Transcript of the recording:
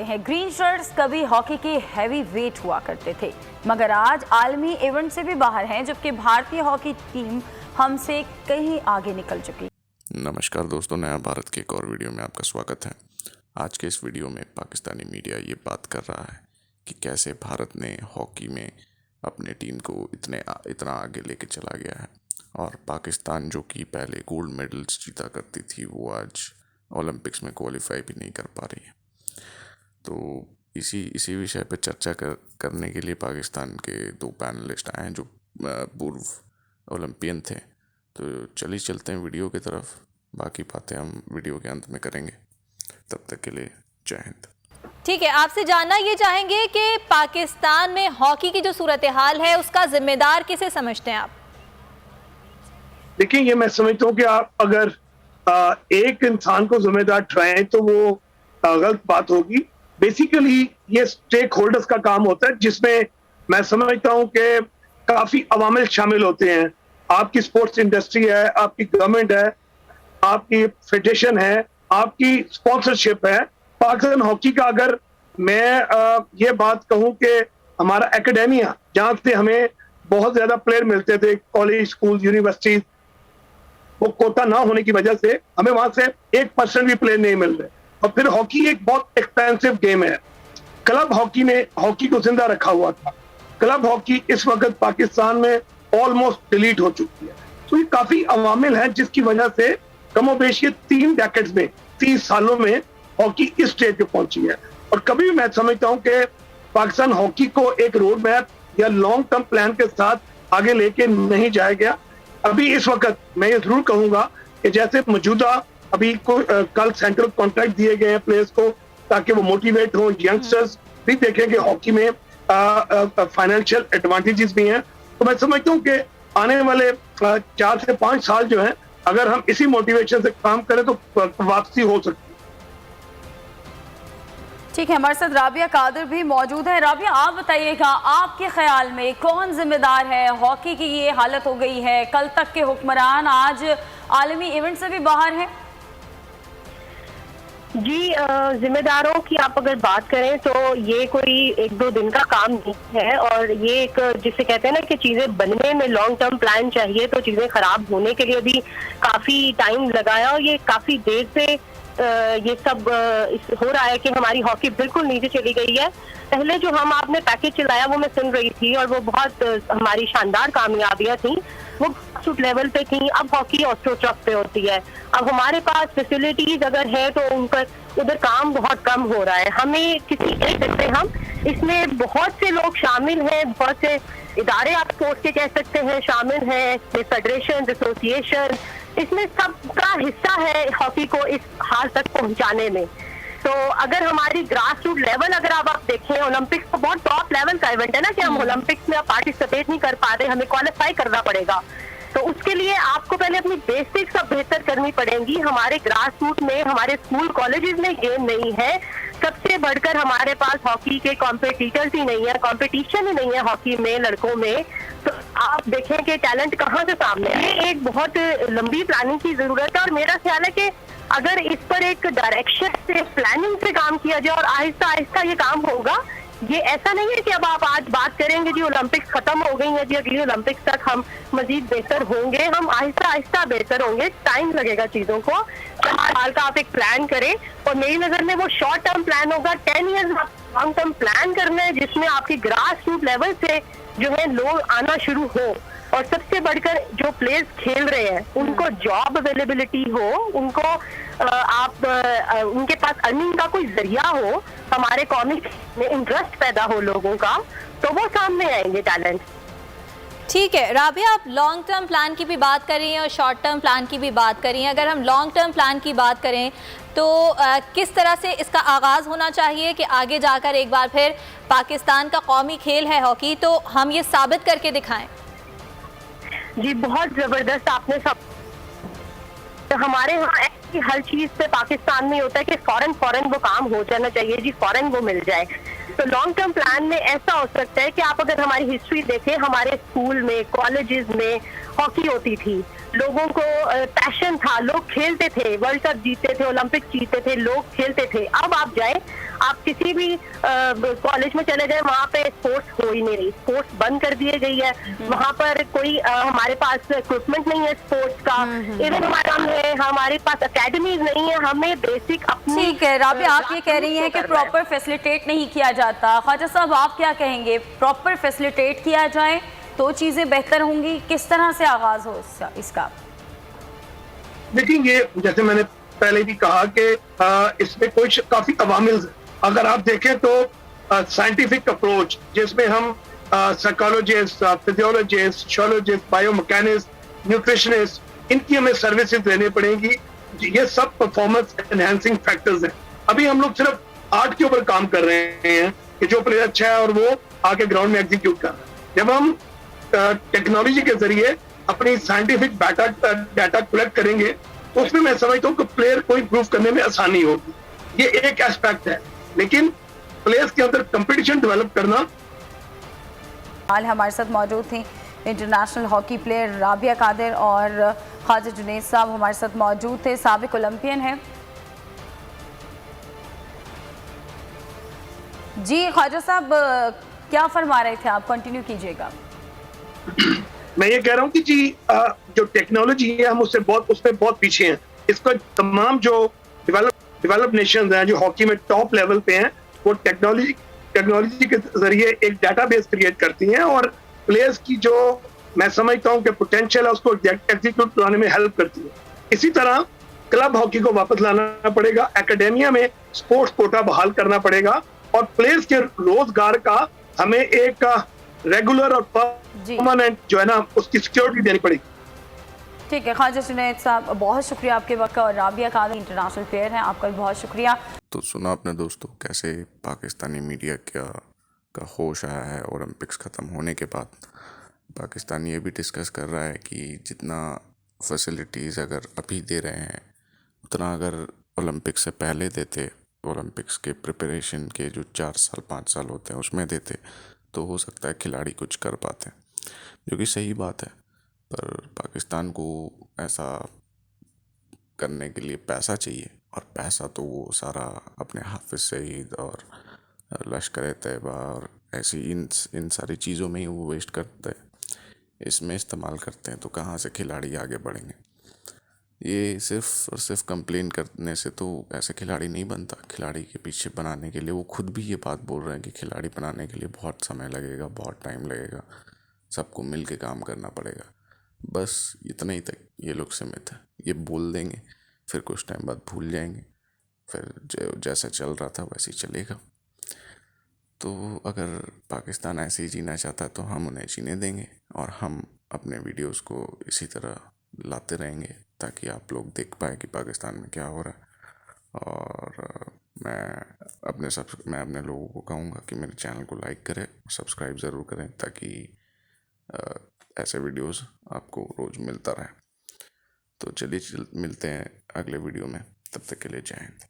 हैं। Green shirts कभी hockey के हैवी वेट हुआ करते थे, मगर आज आलमी इवेंट से भी बाहर हैं, जबकि भारतीय हॉकी टीम हमसे कहीं आगे निकल चुकी। नमस्कार दोस्तों, नया भारत के एक और वीडियो में आपका स्वागत है। आज के इस वीडियो में पाकिस्तानी मीडिया ये बात कर रहा है कि कैसे भारत ने हॉकी में अपने टीम को इतना आगे लेके चला गया है, और पाकिस्तान जो कि पहले गोल्ड मेडल्स जीता करती थी वो आज ओलंपिक्स में क्वालिफाई भी नहीं कर पा रही है। तो इसी विषय पे चर्चा करने के लिए पाकिस्तान के दो पैनलिस्ट आए हैं जो पूर्व ओलंपियन थे। तो चलिए चलते हैं वीडियो की तरफ, बाकी बातें हम वीडियो के अंत में करेंगे। तब तक के लिए जय हिंद। ठीक है, आपसे जानना ये चाहेंगे कि पाकिस्तान में हॉकी की जो सूरत हाल है उसका जिम्मेदार किसे समझते हैं आप? देखिए, ये मैं समझता हूँ कि आप अगर एक इंसान को जिम्मेदार ठहराएं तो वो गलत बात होगी। बेसिकली ये स्टेक होल्डर्स का काम होता है, जिसमें मैं समझता हूँ कि काफी अवामिल शामिल होते हैं। आपकी स्पोर्ट्स इंडस्ट्री है, आपकी गवर्नमेंट है, आपकी फेडरेशन है, आपकी स्पॉन्सरशिप है। पाकिस्तान हॉकी का अगर मैं ये बात कहूँ कि हमारा एकेडमिया, जहाँ से हमें बहुत ज्यादा प्लेयर मिलते थे, कॉलेज, स्कूल, यूनिवर्सिटी, वो कोटा ना होने की वजह से हमें वहां से 1% भी प्लेयर नहीं मिल रहे। और फिर हॉकी एक बहुत एक्सपेंसिव गेम है। क्लब हॉकी ने हॉकी को जिंदा रखा हुआ था। क्लब हॉकी इस वक्त पाकिस्तान में ऑलमोस्ट डिलीट हो चुकी है। तो ये काफी अवामिल है जिसकी वजह से कमोबेश ये 3 डेकेड्स में, 30 सालों में हॉकी इस स्टेज पे पहुंची है। और कभी मैं समझता हूं कि पाकिस्तान हॉकी को एक रोड मैप या लॉन्ग टर्म प्लान के साथ आगे लेके नहीं जाया गया। अभी इस वक्त मैं ये जरूर कहूंगा कि जैसे मौजूदा अभी कल सेंट्रल कॉन्ट्रैक्ट दिए गए हैं प्लेयर्स को, ताकि वो मोटिवेट हो, यंगस्टर्स भी देखें कि हॉकी में फाइनेंशियल एडवांटेजेस भी हैं। तो मैं समझता हूँ कि आने वाले 4 से 5 साल जो है, अगर हम इसी मोटिवेशन से काम करें तो वापसी हो सकती है। ठीक है, हमारे साथ राबिया कादिर भी मौजूद है। राबिया, आप बताइएगा, आपके ख्याल में कौन जिम्मेदार है? हॉकी की ये हालत हो गई है, कल तक के हुक्मरान आज आलमी इवेंट से भी बाहर हैं। जी, जिम्मेदारों की आप अगर बात करें तो ये कोई 1-2 दिन का काम नहीं है, और ये एक जिसे कहते हैं ना कि चीजें बनने में लॉन्ग टर्म प्लान चाहिए, तो चीजें खराब होने के लिए भी काफी टाइम लगाया, और ये काफी देर से ये सब हो रहा है कि हमारी हॉकी बिल्कुल नीचे चली गई है। पहले जो आपने पैकेज चलाया वो मैं सुन रही थी, और वो बहुत हमारी शानदार कामयाबियां थी, वो ग्रासरूट लेवल पे थी। अब हॉकी ऑस्ट्रोटर्फ पे होती है। अब हमारे पास फैसिलिटीज अगर है तो उधर काम बहुत कम हो रहा है। हमें किसी कह सकते हम इसमें बहुत से लोग शामिल हैं, बहुत से इदारे आप स्पोर्ट्स के कह सकते हैं शामिल हैं, फेडरेशन, एसोसिएशन, इसमें सबका हिस्सा है हॉकी को इस हाल तक पहुंचाने में। तो अगर हमारी ग्रास रूट लेवल अगर आप देखें, ओलंपिक्स तो बहुत टॉप लेवल का इवेंट है ना, कि हम ओलंपिक्स में पार्टिसिपेट नहीं कर पा रहे, हमें क्वालिफाई करना पड़ेगा। तो उसके लिए आपको पहले अपनी बेसिक्स सब बेहतर करनी पड़ेंगी। हमारे ग्रास रूट में, हमारे स्कूल कॉलेजेस में गेम नहीं है। सबसे बढ़कर हमारे पास हॉकी के कॉम्पिटिटर्स ही नहीं है, कंपटीशन ही नहीं है हॉकी में लड़कों में। तो आप देखें कि टैलेंट कहाँ से सामने है। ये एक बहुत लंबी प्लानिंग की जरूरत है, और मेरा ख्याल है कि अगर इस पर एक डायरेक्शन से, प्लानिंग से काम किया जाए और आहिस्ता आहिस्ता ये काम होगा। ये ऐसा नहीं है कि अब आप आज बात करेंगे जी ओलंपिक्स खत्म हो गई है जी, अगली ओलंपिक्स तक हम मजीद बेहतर होंगे। हम आहिस्ता आहिस्ता बेहतर होंगे, टाइम लगेगा चीजों को। 4 साल का आप एक प्लान करें, और मेरी नजर में वो शॉर्ट टर्म प्लान होगा। 10 ईयर्स आप लॉन्ग टर्म प्लान करना है, जिसमें आपकी ग्रास रूट लेवल से जो है लोग आना शुरू हो, और सबसे बढ़कर जो प्लेयर्स खेल रहे हैं उनको जॉब अवेलेबिलिटी हो, उनको उनके पास अर्निंग का कोई जरिया हो, हमारे कॉमिक में इंटरेस्ट पैदा हो लोगों का, तो वो सामने आएंगे टैलेंट। ठीक है राबिया, आप लॉन्ग टर्म प्लान की भी बात कर रही हैं और शॉर्ट टर्म प्लान की भी बात कर रही हैं। अगर हम लॉन्ग टर्म प्लान की बात करें तो किस तरह से इसका आगाज़ होना चाहिए कि आगे जाकर एक बार फिर पाकिस्तान का कौमी खेल है हॉकी, तो हम ये साबित करके दिखाएं? जी, बहुत ज़बरदस्त आपने सब। तो हमारे यहाँ ऐसी हर चीज़ पे पाकिस्तान में होता है कि फौरन वो काम हो जाना चाहिए जी, फौरन वो मिल जाए। तो लॉन्ग टर्म प्लान में ऐसा हो सकता है कि आप अगर हमारी हिस्ट्री देखें, हमारे स्कूल में, कॉलेजेस में हॉकी होती थी, लोगों को पैशन था, लोग खेलते थे, वर्ल्ड कप जीतते थे, ओलंपिक जीतते थे, लोग खेलते थे। अब आप जाए, आप किसी भी कॉलेज में चले जाए, वहाँ पे स्पोर्ट्स हो ही नहीं रही, स्पोर्ट्स बंद कर दिए गई है। वहाँ पर कोई हमारे पास इक्विपमेंट नहीं है स्पोर्ट्स का, इवन हमारे पास अकेडमीज नहीं है, हमें बेसिक अपनी। ठीक है राबिया, आप ये कह रही हैं कि प्रॉपर फैसिलिटेट नहीं किया जाता। ख्वाजा साहब, आप क्या कहेंगे? प्रॉपर फैसिलिटेट किया जाए तो चीज़ें बेहतर होंगी। किस तरह से आगाज हो इसका? देखिए, ये जैसे मैंने पहले भी कहा कि इसमें कुछ काफी अवामिल है। अगर आप देखें तो साइंटिफिक अप्रोच, जिसमें हम साइकोलॉजिस्ट, फिजियोलॉजिस्ट, सोशियोलॉजिस्ट, बायोमैकेनिस्ट, न्यूट्रिशनिस्ट, इनकी हमें सर्विसेज देनी पड़ेगी। ये सब परफॉर्मेंस एनहांसिंग फैक्टर्स हैं। अभी हम लोग सिर्फ आर्ट के ऊपर काम कर रहे हैं कि जो प्लेयर अच्छा है और वो आके ग्राउंड में एग्जीक्यूट कर रहा है। जब हम टेक्नोलॉजी के जरिए अपनी साइंटिफिक डाटा कलेक्ट करेंगे तो उसमें मैं समझता हूँ कि प्लेयर को इंप्रूव करने में आसानी होगी। ये एक एस्पेक्ट है, लेकिन प्लेयर्स के अंदर कंपटीशन डेवलप करना। हाल हमारे साथ मौजूद थी international hockey player Rabia Qadir और ख्वाजा जुनैद साहब हमारे साथ मौजूद थे, साबिक ओलंपियन हैं। जी ख्वाजा साहब, क्या फरमा रहे थे आप? कंटिन्यू कीजिएगा। मैं ये कह रहा हूँ कि जी जो टेक्नोलॉजी है, हम उसमें बहुत पीछे हैं। इसको तमाम जो डेवलप नेशंस हैं जो हॉकी में टॉप लेवल पे हैं, वो टेक्नोलॉजी के जरिए एक डाटाबेस क्रिएट करती हैं और प्लेयर्स की जो मैं समझता हूँ कि पोटेंशियल है उसको एग्जीक्यूट कराने में हेल्प करती है। इसी तरह क्लब हॉकी को वापस लाना पड़ेगा, एकेडेमिया में स्पोर्ट्स कोटा बहाल करना पड़ेगा और प्लेयर्स के रोजगार का हमें एक रेगुलर और परमानेंट जो है ना उसकी सिक्योरिटी देनी पड़ेगी। ठीक है ख्वाजा जुनैद साहब, बहुत शुक्रिया आपके वक्त का। और राबिया कादिर इंटरनेशनल प्लेयर हैं, आपका भी बहुत शुक्रिया। तो सुना आपने दोस्तों कैसे पाकिस्तानी मीडिया का होश आया है ओलंपिक्स ख़त्म होने के बाद। पाकिस्तान ये भी डिस्कस कर रहा है कि जितना फैसिलिटीज़ अगर अभी दे रहे हैं उतना अगर ओलंपिक्स से पहले देते, ओलंपिक्स के प्रिपरेशन के जो 4 साल 5 साल होते हैं उसमें देते, तो हो सकता है खिलाड़ी कुछ कर पाते, जो कि सही बात है। पर पाकिस्तान को ऐसा करने के लिए पैसा चाहिए, और पैसा तो वो सारा अपने हाफिज सईद और लश्कर तैयबा और ऐसी इन सारी चीज़ों में ही वो वेस्ट करते हैं, इसमें इस्तेमाल करते हैं। तो कहाँ से खिलाड़ी आगे बढ़ेंगे? ये सिर्फ और सिर्फ कंप्लेन करने से तो ऐसे खिलाड़ी नहीं बनता। खिलाड़ी के पीछे बनाने के लिए वो खुद भी ये बात बोल रहे हैं कि खिलाड़ी बनाने के लिए बहुत समय लगेगा, बहुत टाइम लगेगा, सबको मिल के काम करना पड़ेगा। बस इतना ही तक ये लोग सीमित है। ये बोल देंगे, फिर कुछ टाइम बाद भूल जाएंगे, फिर जैसा चल रहा था वैसे ही चलेगा। तो अगर पाकिस्तान ऐसे ही जीना चाहता है तो हम उन्हें जीने देंगे और हम अपने वीडियोस को इसी तरह लाते रहेंगे ताकि आप लोग देख पाए कि पाकिस्तान में क्या हो रहा है। और मैं अपने लोगों को कहूँगा कि मेरे चैनल को लाइक करें, सब्सक्राइब ज़रूर करें ताकि ऐसे वीडियोस आपको रोज़ मिलता रहे। तो चलिए मिलते हैं अगले वीडियो में, तब तक के लिए जय हिंद।